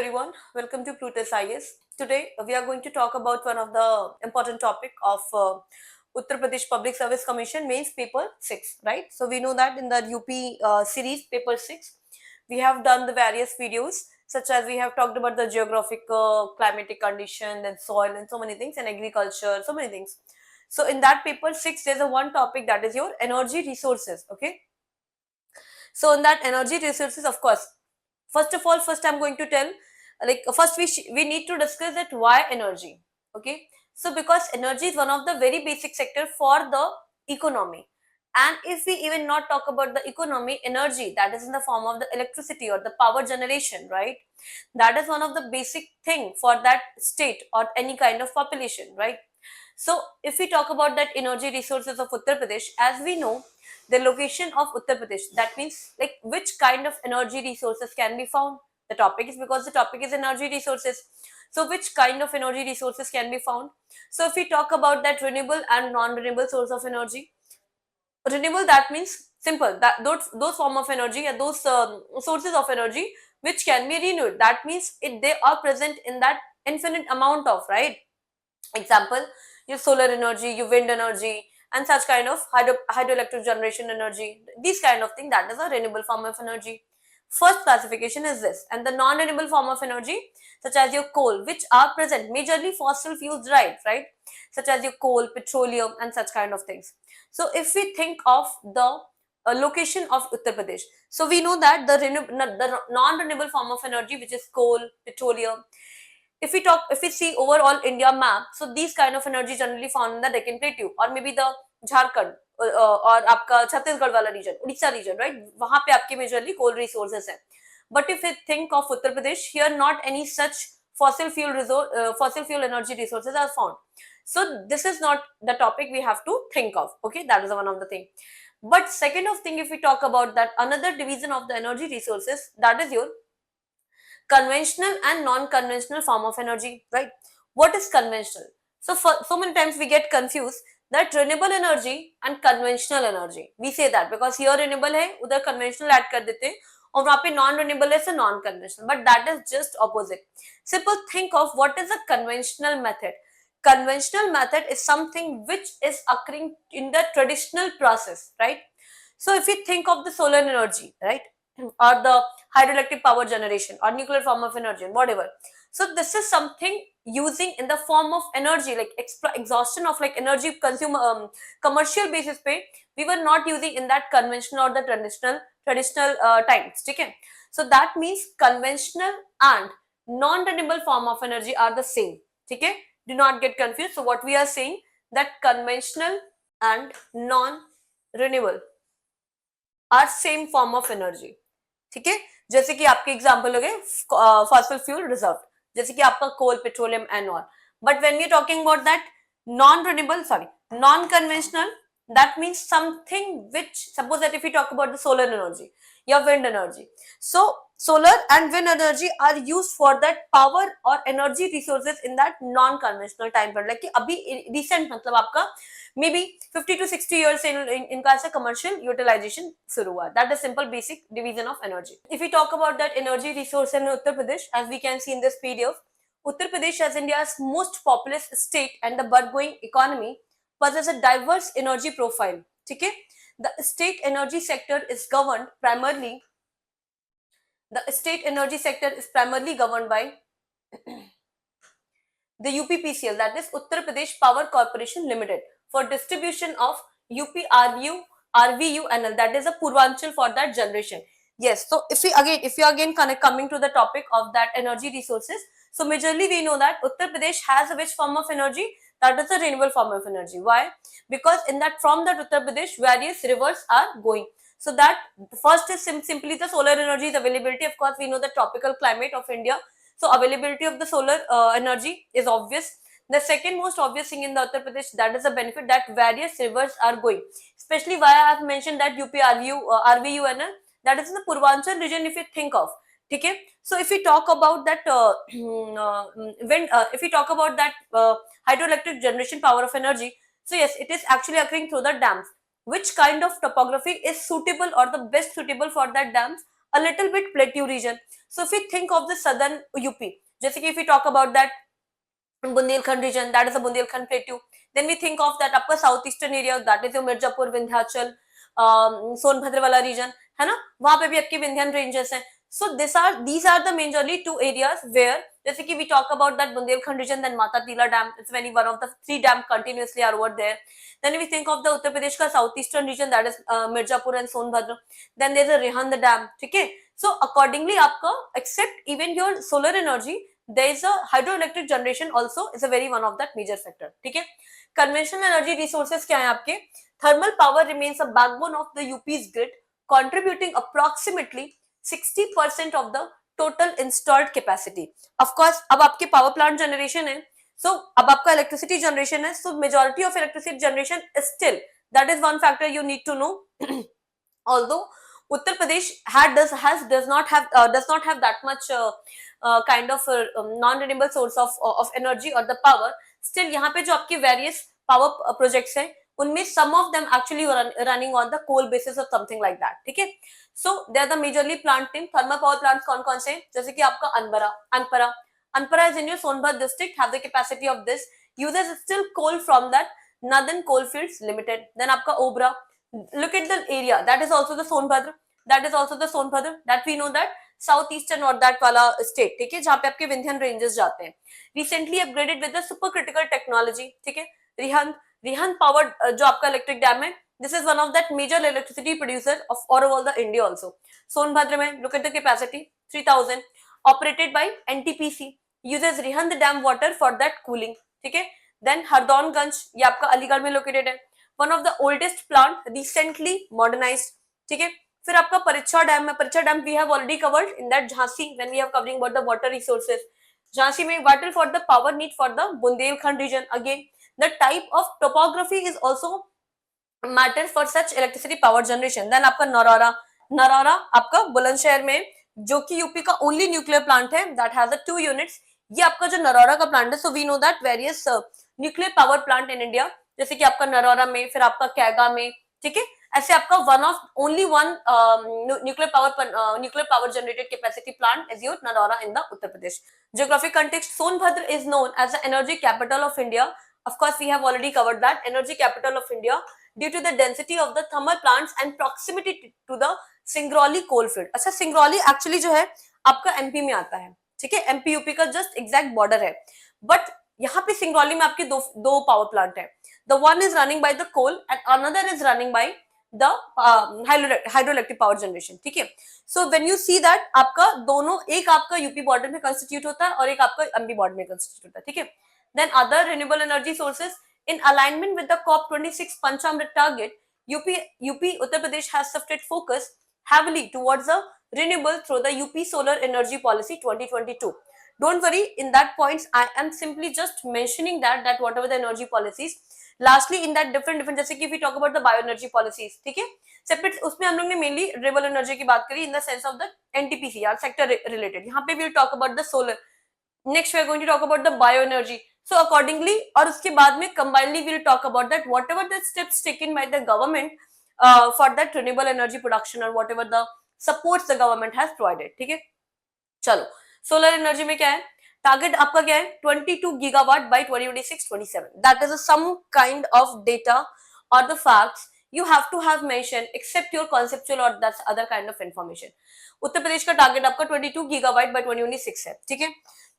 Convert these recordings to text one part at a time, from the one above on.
everyone, welcome to Plutus IS. Today we are going to talk about one of the important topic of Uttar Pradesh Public Service Commission mains paper 6, right? So we know that in the UP series paper 6, we have done the various videos such as we have talked about the geographical, climatic condition, then soil and so many things, and agriculture, so many things. So in that paper 6, there's a one topic that is your energy resources, okay? So in that energy resources, of course, first of all, first I'm going to tell, like first we need to discuss that why energy, okay? So because energy is one of the very basic sector for the economy, and if we even not talk about the economy, energy that is in the form of the electricity or the power generation, right? That is one of the basic thing for that state or any kind of population, right? So if we talk about that energy resources of Uttar Pradesh, as we know, the location of Uttar Pradesh, that means like which kind of energy resources can be found. The topic is because the topic is energy resources. So which kind of energy resources can be found? So if we talk about that renewable and non-renewable source of energy, renewable that means simple that those form of energy and those sources of energy which can be renewed. That means they are present in that infinite amount of, right? Example, your solar energy, your wind energy, and such kind of hydroelectric generation energy. These kind of thing, that is a renewable form of energy. First classification is this, and the non-renewable form of energy, such as your coal, which are present majorly fossil fuels derived, right? Such as your coal, petroleum, and such kind of things. So if we think of the location of Uttar Pradesh, so we know that the non-renewable form of energy, which is coal, petroleum, if we see overall India map, so these kind of energy generally found in the Deccan Plateau or maybe the Jharkhand और आपका छत्तीसगढ़ वाला reason, Orissa reason, right? वहां पे आपके majorly कोल resources है. But if you think of Uttar Pradesh, here not any such fossil fuel energy resources are found. So this is not the topic we have to think of. Okay, that is one of the thing. But second of thing, if we talk about that another division of the energy resources, that is your conventional and non-conventional form of energy, right? What is conventional? So for so many times we get confused that renewable energy and conventional energy, we say that because here renewable hai, udhar conventional add kar dete hain, और वहां पे non renewable है so non conventional, but that is just opposite. Simple think of what is a conventional method. Conventional method is something which is occurring in the traditional process, right? So if you think of the solar energy, right, or the hydroelectric power generation or nuclear form of energy, whatever, so this is something using in the form of energy, like exhaustion of like energy consumer commercial basis pay, we were not using in that conventional or the traditional times, okay? So that means conventional and non-renewable form of energy are the same, okay? Do not get confused. So what we are saying that conventional and non-renewable are same form of energy. ठीक है, जैसे कि आपके example हो गए fossil fuel reserve, जैसे कि आपका coal, petroleum and all. But when we are talking about that non renewable, sorry, non conventional, that means something which, suppose that if we talk about the solar energy, your wind energy, so solar and wind energy are used for that power or energy resources in that non conventional time पर, like कि अभी recent मतलब आपका maybe 50 to 60 years इनका ऐसा commercial utilization शुरू हुआ. That is simple basic division of energy. If we talk about that energy resource in Uttar Pradesh, as we can see in this PDF, Uttar Pradesh as India's most populous state and the birth-going economy possesses a diverse energy profile. ठीक है, the state energy sector is primarily governed by the UPPCL, that is Uttar Pradesh Power Corporation Limited, for distribution of RVUNL, that is a Purvanchal for that generation. Yes, so if you again coming to the topic of that energy resources, so majorly we know that Uttar Pradesh has a which form of energy, that is a renewable form of energy. Why? Because in that from that Uttar Pradesh various rivers are going. So that first is simply the solar energy's availability. Of course, we know the tropical climate of India, so availability of the solar energy is obvious. The second most obvious thing in the Uttar Pradesh, that is the benefit that various rivers are going. Especially why I have mentioned that RVUNL, that is in the Purvanchal region if you think of. Okay? So if we talk about that if we talk about that hydroelectric generation power of energy, so yes, it is actually occurring through the dams. Which kind of topography is suitable or the best suitable for that dams? a little bit plateau region. So if we think of the southern UP, जैसे कि if we talk about that Bundelkhand region, that is the Bundelkhand plateau. Then we think of that upper southeastern area, that is your Mirzapur, Vindhyachal, Sonbhadra wala region, है ना, वहां पे भी आपके Vindhyan ranges हैं. So these are the majorly two areas where, जैसे कि we talk about that Bundelkhand region, then Mata Tila Dam, it's very one of the 3 dams continuously are over there. Then we think of the Uttar Pradesh का southeastern region, that is Mirzapur and Sonbhadra. Then there's a Rihand Dam, ठीक है. So accordingly आपका, except even your solar energy, there is a hydroelectric generation also is a very one of that major factor. ठीक है. Conventional energy resources क्या है आपके? Thermal power remains a backbone of the UP's grid, contributing approximately 60% of the total installed capacity. Of course, अब आपके power plant generation है, so अब आपका electricity generation है, so majority of electricity generation is still, that is one factor you need to know. Although Uttar Pradesh does not have that much kind of non-renewable source of energy or the power, still यहाँ पे जो आपके various power projects हैं, उनमें some of them actually running on the coal basis or something like that. ठीक है. So they are the majorly plant in thermal power plants. कौन कौन से? जैसे कि आपका Anpara is in your Sonbhadra district, have the capacity of this, uses still coal from that Northern Coalfields Limited. Then आपका Obra, look at the area, that is also the Sonbhadra, that we know that southeastern और that वाला state, ठीक है, जहाँ पे आपके Vindhyan ranges जाते हैं. Recently upgraded with the supercritical technology, ठीक है. Rihand powered जो आपका इलेक्ट्रिक डैम है, this is one of that major electricity producer of all over the India also. Sonbhadra में, look at the capacity 3000, operated by NTPC, uses Rihand dam water for that cooling, ठीक है. Then Hardonganj, ये आपका अलीगढ़ में located है, one of the oldest plant, recently modernized, ठीक है. फिर आपका परीक्षा dam we have already covered in that Jhansi when we have covering about the water resources. Jhansi में water for the power need for the Bundelkhand region. Again, the type of topography is also matter for such electricity power generation. Then आपका नरौरा आपका बुलंदशहर में, जो कि UP का only nuclear plant है, that has the 2 units. ये आपका जो नरौरा का प्लांट है, so we know that various nuclear power plant in India, जैसे कि आपका नरौरा में, फिर आपका कैगा में, ठीक है, ऐसे आपका only one nuclear power generated capacity plant is your Narora in the Uttar Pradesh. Geographic context, Sonbhadra is known as the energy capital of India. Of course, we have already covered that, energy capital of India, due to the density of the thermal plants and proximity to the Singrauli coalfield. अच्छा, Singrauli actually जो है आपका MP में आता है, ठीक है, MP UP का जस्ट एग्जैक्ट बॉर्डर है. बट यहाँ पे सिंगरौली में आपके दो पावर प्लांट है. The one is running by the coal and another is running by the hydroelectric power generation, ठीक है. So when you see that आपका दोनों, एक आपका यूपी बॉर्डर में कंस्टिट्यूट होता है और एक आपका एमपी बॉर्डर में कंस्टिट्यूट होता है, ठीक है. Then other renewable energy sources in alignment with the COP26 Panchamrit target, UP Uttar Pradesh has shifted focus heavily towards the renewable through the UP Solar Energy Policy 2022. Don't worry, in that points I am simply just mentioning that whatever the energy policies, lastly in that different जैसे कि if we talk about the bioenergy policies, ठीक है, separate उसमें हम लोग ने mainly renewable energy की बात करी in the sense of the NTPC या sector related. यहाँ पे we'll talk about the solar. Next we are going to talk about the bioenergy. So accordingly, और उसके बाद में combinedly we'll talk about that whatever the steps taken by the government for that renewable energy production or whatever the supports the government has provided. ठीक है, चलो solar energy में क्या है, टारगेट आपका क्या है, 22 gigawatt by 2026-27. That is some kind of data or the facts you have to have mentioned except your conceptual or that's other kind of information. Uttar Pradesh का टारगेट आपका 22 gigawatt by 2026 है, ठीक है.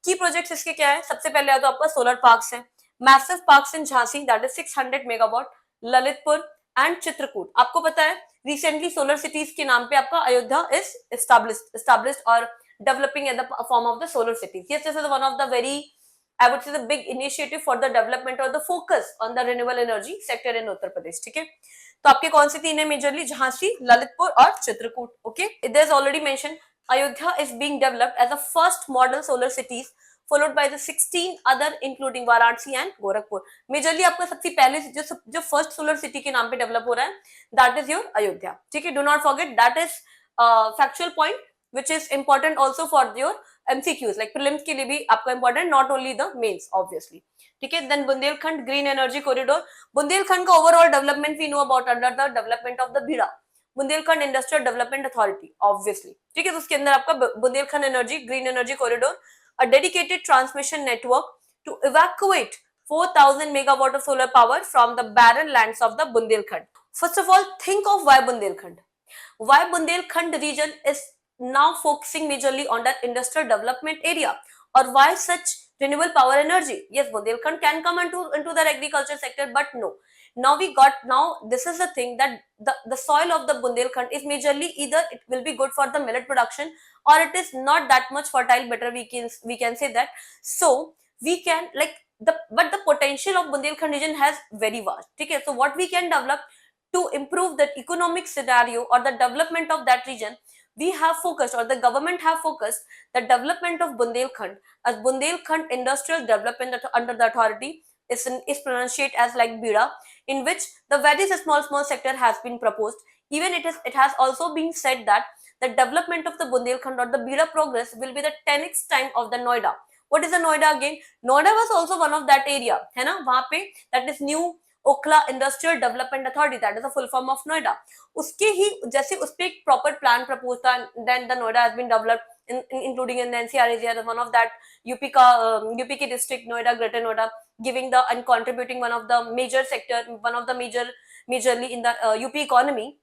की प्रोजेक्ट्स इसके क्या है, सबसे पहले तो आपका सोलर पार्क्स है, massive parks in Jhansi that is 600 megawatt, Lalitpur and Chitrakoot. आपको पता है रिसेंटली सोलर सिटीज के नाम पे आपका अयोध्या इज established और developing in the form of the solar cities. Yes, this is one of the very, I would say, the big initiative for the development or the focus on the renewable energy sector in Uttar Pradesh. ठीक है, तो आपके कौन से तीन है majorly, Jhansi, Lalitpur और Chitrakoot. Okay, it is already mention Ayodhya is being developed as the first model solar cities, followed by the 16 other including Varanasi and Gorakhpur. Majorly आपका सबसे पहले जो फर्स्ट सोलर सिटी के नाम पे डेवलप हो रहा है, that is your अयोध्या. ठीक है, do not forget that is factual point which is important also for your MCQs, like prelims के लिए भी आपका important, not only the mains obviously. ठीक है, then Bundelkhand green energy corridor. Bundelkhand का overall development we know about under the development of the Bhida. Bundelkhand industrial development authority obviously, ठीक है। तो उसके अंदर आपका Bundelkhand energy green energy corridor, a dedicated transmission network to evacuate 4,000 megawatt of solar power from the barren lands of the Bundelkhand. First of all, think of why Bundelkhand. Why Bundelkhand region is now focusing majorly on that industrial development area, or why such renewable power energy? Yes, Bundelkhand can come into the agriculture sector, but no. Now this is the thing that the soil of the Bundelkhand is majorly either it will be good for the millet production or it is not that much fertile. Better we can say that. So we can like but the potential of Bundelkhand region has very vast. Okay, so what we can develop to improve the economic scenario or the development of that region, we have focused or the government have focused the development of Bundelkhand as Bundelkhand Industrial Development under the authority is pronunciated as like BIDA, in which the very small sector has been proposed. Even it has also been said that the development of the Bundelkhand or the BIDA progress will be the 10x time of the Noida. What is the Noida again? Noida was also one of that area, है ना? वहाँ पे that is new Okhla Industrial Development Authority, that is a full form of Noida. उसके ही जैसे उस पे एक proper plan proposed था, then the Noida has been developed including in the NCR area, one of that UP का UP की district Noida, Greater Noida, giving the and contributing one of the major sector, one of the majorly in the UP economy.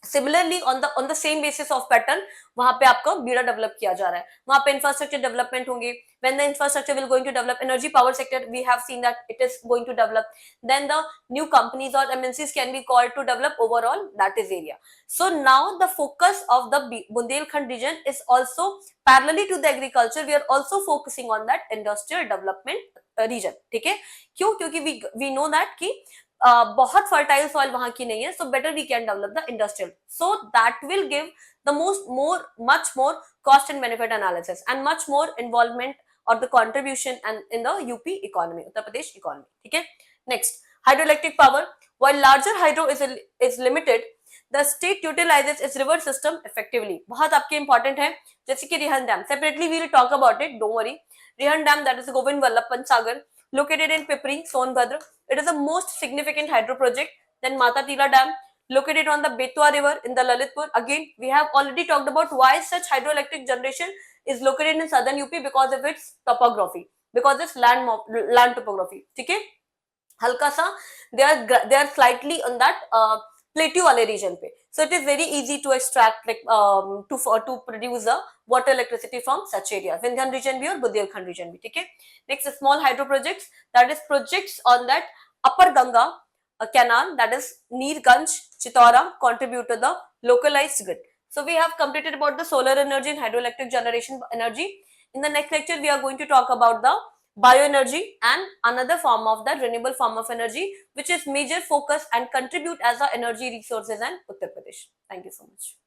Similarly on the same basis of pattern वहां पे आपको बीड़ा develop किया जा रहा है, वहां पे इंफ्रास्ट्रक्चर डेवलपमेंट होंगे. When the infrastructure will going to develop energy power sector, we have seen that it is going to develop, then the new companies और MNCs can be called to develop overall that is area. So now the focus of the Bundelkhand region is also parallelly to the agriculture, we are also focusing on that industrial development region. ठीक है, क्यों? क्योंकि we know that कि बहुत fertile soil वहां की नहीं है, so better we can develop the industrial, so that will give the much more cost and benefit analysis and much more involvement or the contribution and in the UP economy, Uttar Pradesh economy. ठीक है, next hydroelectric power. While larger hydro is limited, the state utilizes its river system effectively. बहुत आपके important है, जैसे कि Rihand dam, separately we will talk about it, don't worry. Rihand dam, that is Govind Vallabh Pant Sagar, located in Pipri, Sonbhadra. It is the most significant hydro project. Then Mata Tila Dam, located on the Betwa River in the Lalitpur. Again, we have already talked about why such hydroelectric generation is located in southern UP, because of its topography, because its land topography. ठीक है, हल्का सा they are slightly on that plateau वाले region पे, so it is very easy to extract like to produce the water electricity from such areas, Vindhyan region भी और Bundelkhand region भी. ठीक है, next small hydro projects, that is projects on that upper Ganga canal, that is Neerganj, Chittora, contribute to the localized grid. So we have completed about the solar energy and hydroelectric generation energy. In the next lecture we are going to talk about the bioenergy and another form of the renewable form of energy, which is major focus and contribute as the energy resources in Uttar Pradesh. Thank you so much.